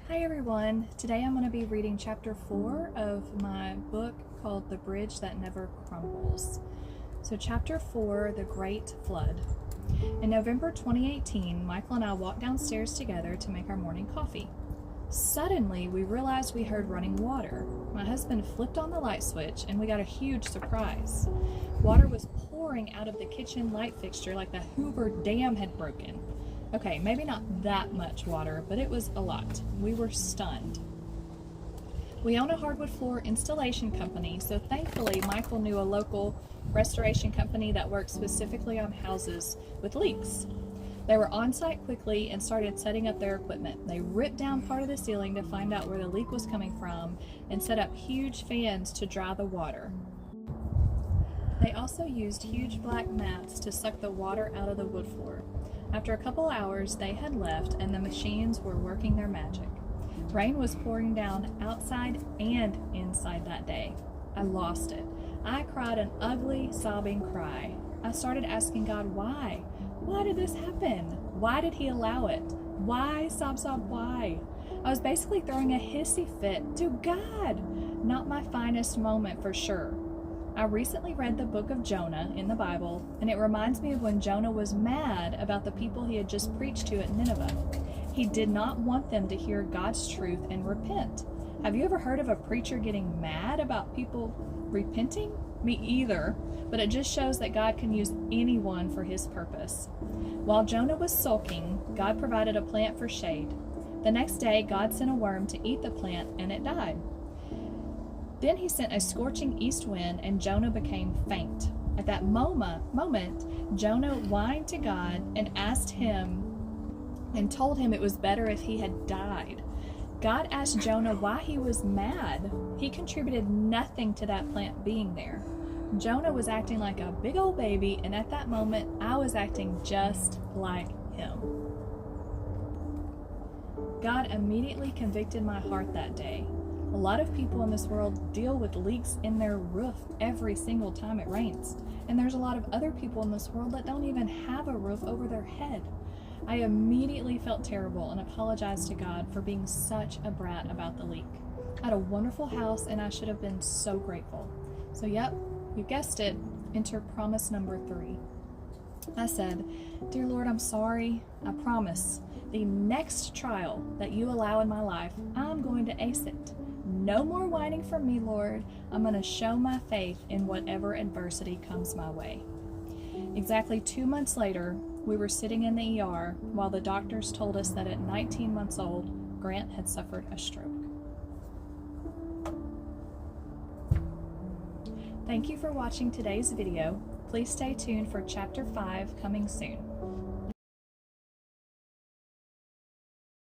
Hi everyone! Today I'm going to be reading chapter 4 of my book called The Bridge That Never Crumbles. So chapter 4, The Great Flood. In November 2018, Michael and I walked downstairs together to make our morning coffee. Suddenly, we realized we heard running water. My husband flipped on the light switch and we got a huge surprise. Water was pouring out of the kitchen light fixture like the Hoover Dam had broken. Okay, maybe not that much water, but it was a lot. We were stunned. We own a hardwood floor installation company, so thankfully Michael knew a local restoration company that works specifically on houses with leaks. They were on site quickly and started setting up their equipment. They ripped down part of the ceiling to find out where the leak was coming from and set up huge fans to dry the water. They also used huge black mats to suck the water out of the wood floor. After a couple hours, they had left and the machines were working their magic. Rain was pouring down outside and inside that day. I lost it. I cried an ugly, sobbing cry. I started asking God, why? Why did this happen? Why did He allow it? Why, sob, why? I was basically throwing a hissy fit to God. Not my finest moment for sure. I recently read the book of Jonah in the Bible, and it reminds me of when Jonah was mad about the people he had just preached to at Nineveh. He did not want them to hear God's truth and repent. Have you ever heard of a preacher getting mad about people repenting? Me either, but it just shows that God can use anyone for His purpose. While Jonah was sulking, God provided a plant for shade. The next day, God sent a worm to eat the plant, and it died. Then He sent a scorching east wind, and Jonah became faint. At that moment, Jonah whined to God and asked Him and told Him it was better if he had died. God asked Jonah why he was mad. He contributed nothing to that plant being there. Jonah was acting like a big old baby, and at that moment, I was acting just like him. God immediately convicted my heart that day. A lot of people in this world deal with leaks in their roof every single time it rains. And there's a lot of other people in this world that don't even have a roof over their head. I immediately felt terrible and apologized to God for being such a brat about the leak. I had a wonderful house and I should have been so grateful. So yep, you guessed it, enter promise number 3. I said, "Dear Lord, I'm sorry. I promise the next trial that you allow in my life, I'm going to ace it. No more whining from me, Lord. I'm going to show my faith in whatever adversity comes my way." Exactly 2 months later, we were sitting in the ER while the doctors told us that at 19 months old, Grant had suffered a stroke. Thank you for watching today's video. Please stay tuned for Chapter 5 coming soon.